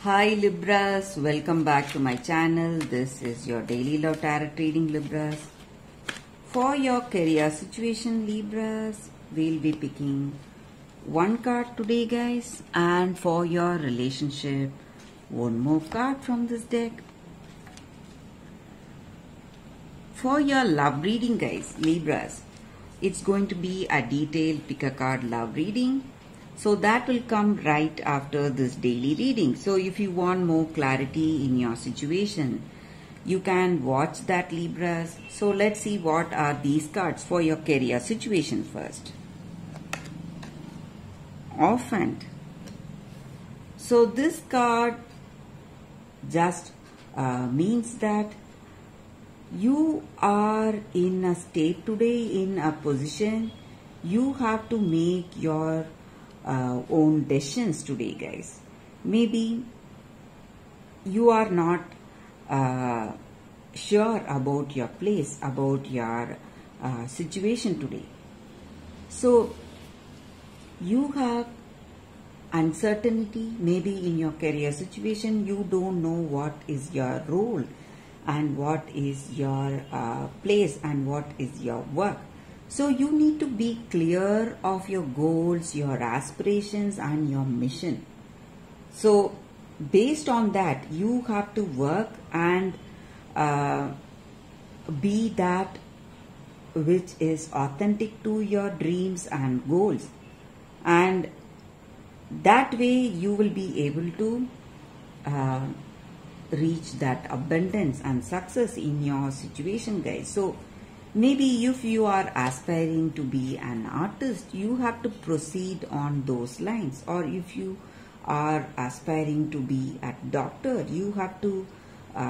Hi Libras, welcome back to my channel. This is your daily love tarot reading, Libras. For your career situation, Libras, we'll be picking one card today, guys. And for your relationship, one more card from this deck. For your love reading, guys, Libras, it's going to be a detailed pick a card love reading. So that will come right after this daily reading. So if you want more clarity in your situation, you can watch that, Libras. So let's see what are these cards for your career situation first. Hierophant. So this card just means that you are in a state today, in a position, you have to make your own decisions today, guys. Maybe you are not sure about your place, about your situation today. So you have uncertainty, maybe in your career situation. You don't know what is your role and what is your place and what is your work. So you need to be clear of your goals, your aspirations and your mission. So based on that, you have to work and be that which is authentic to your dreams and goals. And that way you will be able to reach that abundance and success in your situation, guys. So maybe if you are aspiring to be an artist, you have to proceed on those lines. Or if you are aspiring to be a doctor, you have to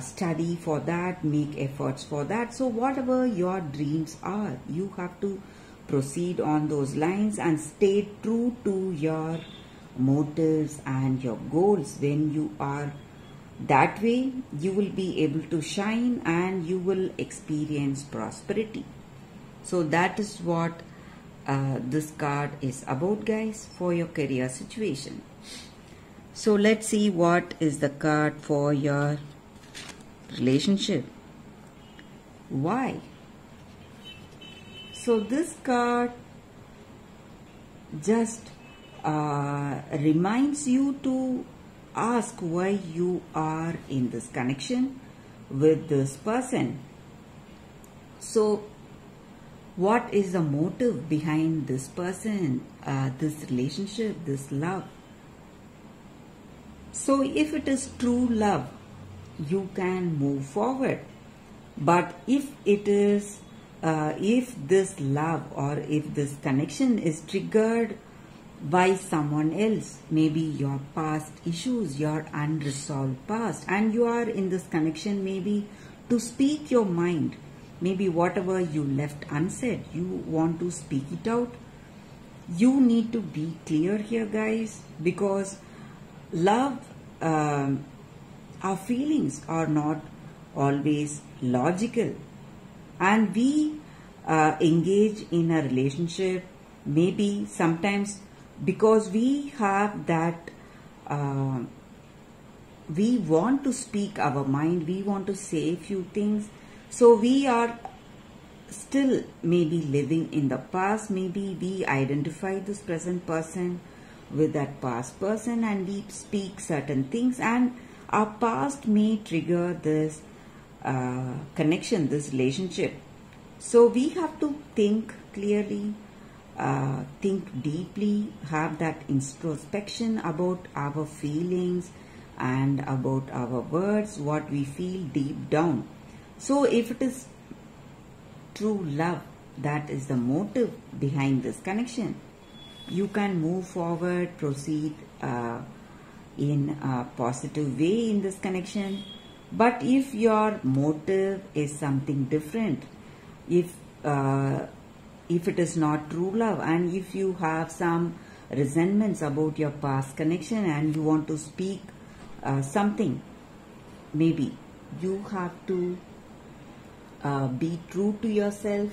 study for that, make efforts for that. So whatever your dreams are, you have to proceed on those lines and stay true to your motives and your goals. When you are that way, you will be able to shine and you will experience prosperity. So that is what this card is about, guys, for your career situation. So let's see what is the card for your relationship. Why? So this card just reminds you to ask why you are in this connection with this person. So what is the motive behind this person, this relationship, this love? So if it is true love, you can move forward. But if it is, if this love or if this connection is triggered by someone else, maybe your past issues, your unresolved past, and you are in this connection maybe to speak your mind, maybe whatever you left unsaid, you want to speak it out. You need to be clear here, guys, because love, our feelings are not always logical, and we engage in a relationship maybe sometimes because we have that, we want to speak our mind, we want to say few things. So we are still maybe living in the past. Maybe we identify this present person with that past person and we speak certain things, and our past may trigger this connection, this relationship. So we have to think clearly, think deeply, have that introspection about our feelings and about our words, what we feel deep down. So if it is true love, that is the motive behind this connection, you can move forward, proceed in a positive way in this connection. But if your motive is something different, if it is not true love, and if you have some resentments about your past connection and you want to speak something, maybe you have to be true to yourself.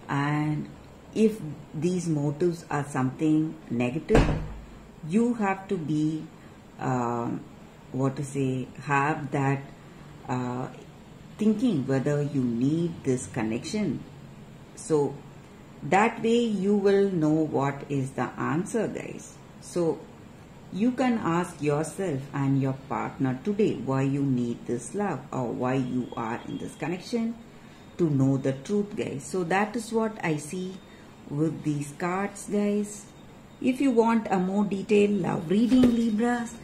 And if these motives are something negative, you have to be have that thinking whether you need this connection. So that way you will know what is the answer, guys. So you can ask yourself and your partner today why you need this love or why you are in this connection to know the truth, guys. So that is what I see with these cards, guys. If you want a more detailed love reading, Libras,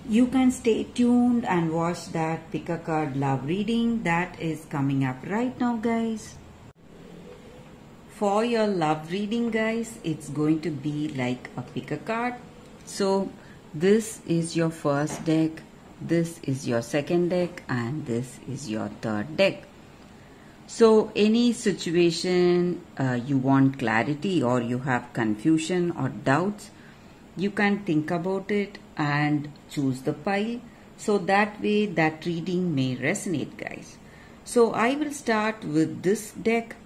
you can stay tuned and watch that pick a card love reading that is coming up right now, guys. For your love reading, guys, it's going to be like a pick a card. So this is your first deck, this is your second deck, and this is your third deck. So any situation you want clarity or you have confusion or doubts, you can think about it and choose the pile. So that way that reading may resonate, guys. So I will start with this deck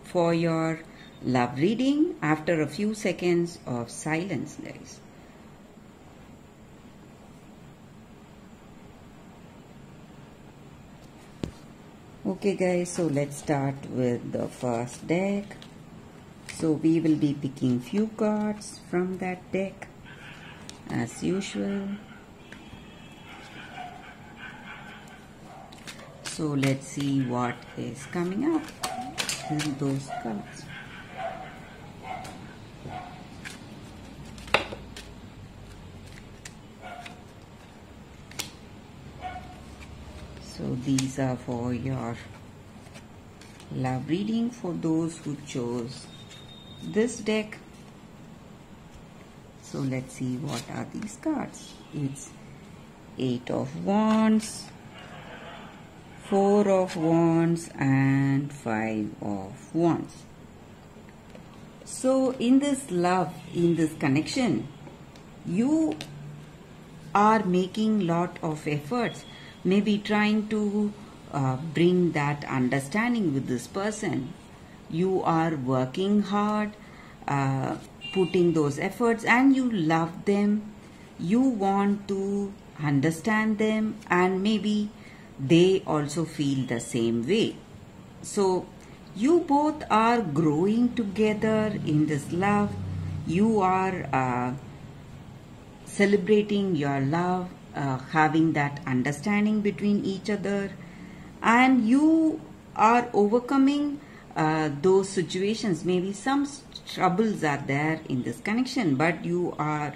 for your love reading after a few seconds of silence, guys. Okay, guys, so let's start with the first deck. So we will be picking few cards from that deck as usual. So let's see what is coming up in those cards. So these are for your love reading for those who chose this deck. So let's see what are these cards. It's 8 of Wands, 4 of Wands, and 5 of Wands. So in this love, in this connection, you are making lot of efforts, maybe trying to bring that understanding with this person. You are working hard, putting those efforts, and you love them. You want to understand them, and maybe they also feel the same way. So you both are growing together in this love. You are celebrating your love, having that understanding between each other, and you are overcoming those situations. Maybe some troubles are there in this connection, but you are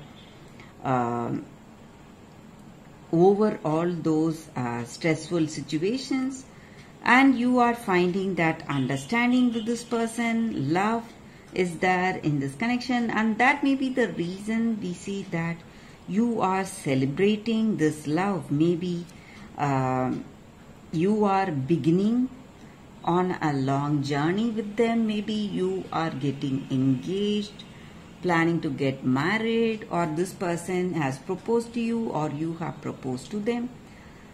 over all those stressful situations, and you are finding that understanding with this person. Love is there in this connection, and that may be the reason we see that you are celebrating this love. Maybe you are beginning on a long journey with them. Maybe you are getting engaged, planning to get married, or this person has proposed to you or you have proposed to them.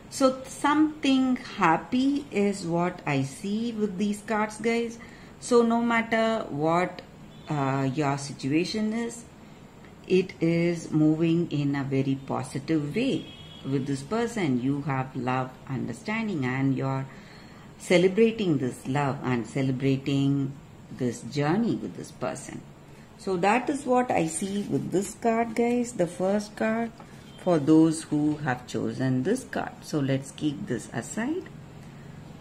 So something happy is what I see with these cards, guys. So no matter what your situation is, it is moving in a very positive way with this person. You have love, understanding, and you're celebrating this love and celebrating this journey with this person. So that is what I see with this card, guys. The first card for those who have chosen this card. So let's keep this aside.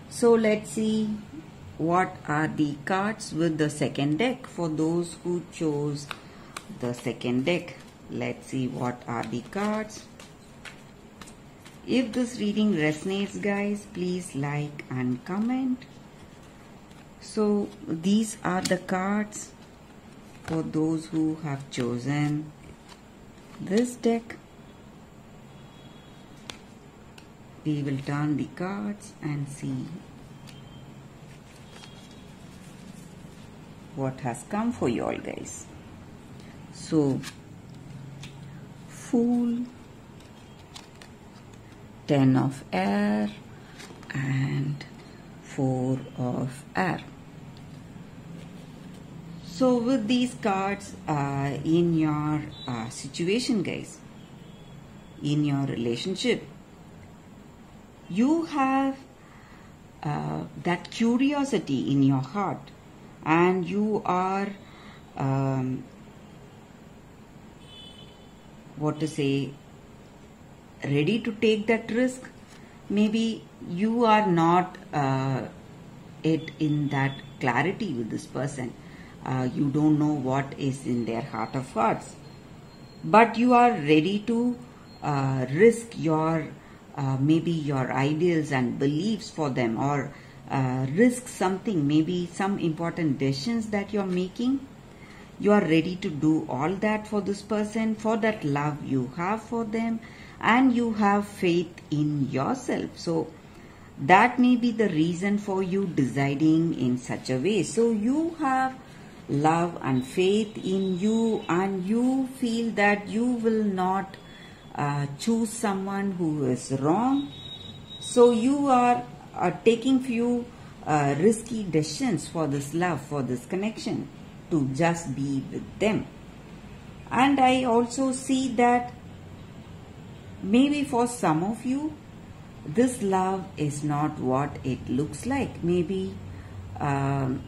So let's see what are the cards with the second deck for those who chose the second deck. Let's see what are the cards. If this reading resonates, guys, please like and comment. So these are the cards for those who have chosen this deck. We will turn the cards and see what has come for you all, guys. So Fool, 10 of Air, and 4 of Air. So with these cards in your situation, guys, in your relationship. You have that curiosity in your heart, and you are ready to take that risk. Maybe you are not yet in that clarity with this person. You don't know what is in their heart of hearts, but you are ready to risk your maybe your ideals and beliefs for them, or risk something, maybe some important decisions that you're making. You are ready to do all that for this person, for that love you have for them, and you have faith in yourself. So that may be the reason for you deciding in such a way. So you have love and faith in you, and you feel that you will not choose someone who is wrong. So you are taking few risky decisions for this love, for this connection, to just be with them. And I also see that maybe for some of you, this love is not what it looks like. Maybe the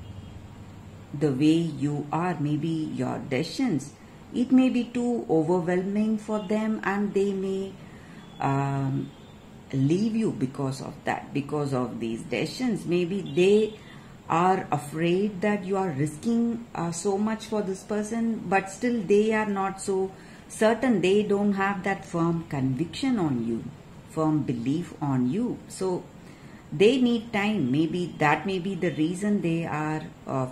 way you are, maybe your decisions, it may be too overwhelming for them, and they may leave you because of that, because of these decisions. Maybe they are afraid that you are risking so much for this person, but still they are not so certain. They don't have that firm conviction on you, firm belief on you. So they need time. Maybe that may be the reason they are,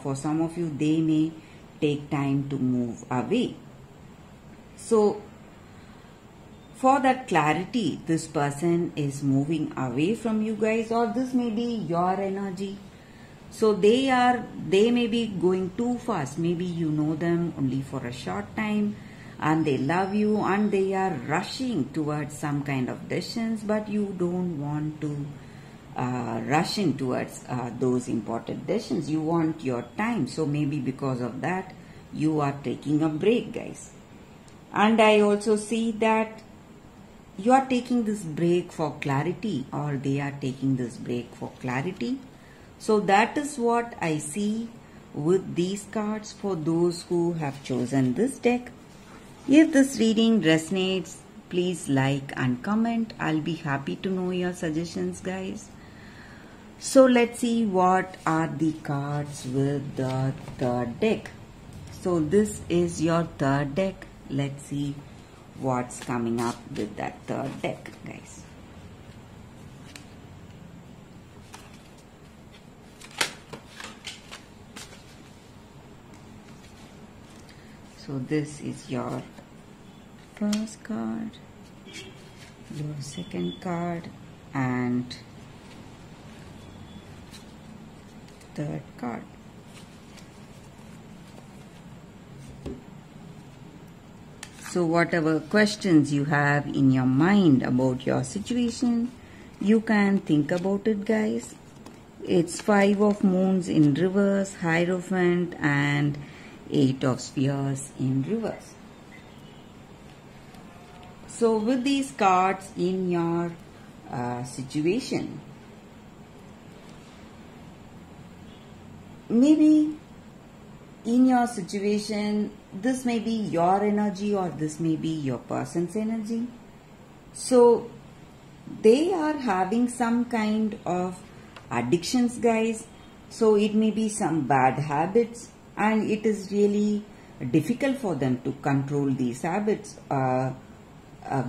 for some of you, they may take time to move away. So for that clarity, this person is moving away from you guys, or this may be your energy. So they may be going too fast. Maybe you know them only for a short time, and they love you, and they are rushing towards some kind of decisions, but you don't want to rush in towards those important decisions. You want your time. So maybe because of that, you are taking a break, guys. And I also see that you are taking this break for clarity, or they are taking this break for clarity. So that is what I see with these cards for those who have chosen this deck. If this reading resonates, please like and comment. I'll be happy to know your suggestions, guys. So let's see what are the cards with the third deck. So this is your third deck. Let's see what's coming up with that third deck, guys. So this is your first card, your second card, and third card. So whatever questions you have in your mind about your situation, you can think about it, guys. It's 5 of Moons in reverse, Hierophant, and 8 of Spheres in reverse. So with these cards in your situation, maybe in your situation, this may be your energy, or this may be your person's energy. So they are having some kind of addictions, guys. So it may be some bad habits, and it is really difficult for them to control these habits,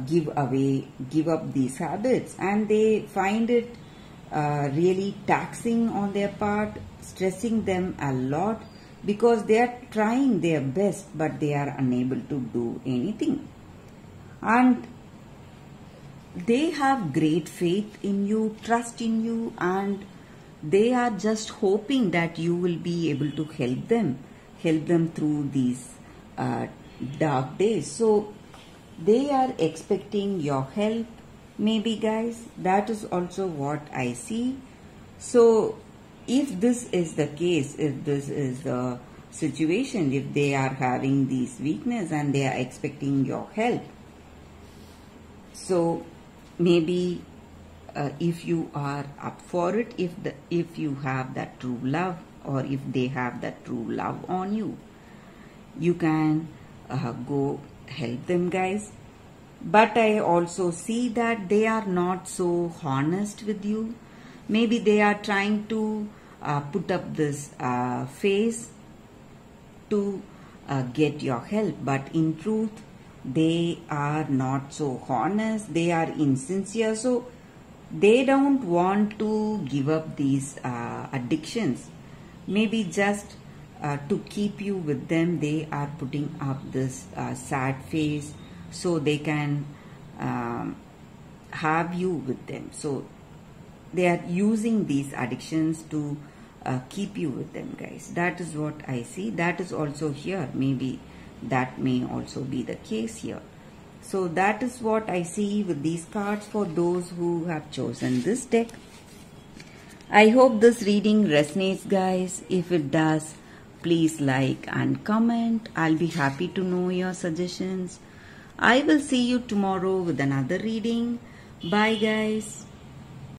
give up these habits, and they find it really taxing on their part, stressing them a lot, because they are trying their best, but they are unable to do anything. And they have great faith in you, trust in you, and they are just hoping that you will be able to help them through these dark days. So they are expecting your help, maybe, guys. That is also what I see. So if this is the case, if this is the situation, if they are having these weakness and they are expecting your help, So maybe if you are up for it, if you have that true love, or if they have that true love on you, you can go help them, guys. But I also see that they are not so honest with you. Maybe they are trying to put up this face to get your help, but in truth they are not so honest, they are insincere, so they don't want to give up these addictions. Maybe just to keep you with them, they are putting up this sad face so they can have you with them. So they are using these addictions to keep you with them, guys. That is what I see. That is also here. Maybe that may also be the case here. So that is what I see with these cards for those who have chosen this deck. I hope this reading resonates, guys. If it does, please like and comment. I'll be happy to know your suggestions. I will see you tomorrow with another reading. Bye, guys.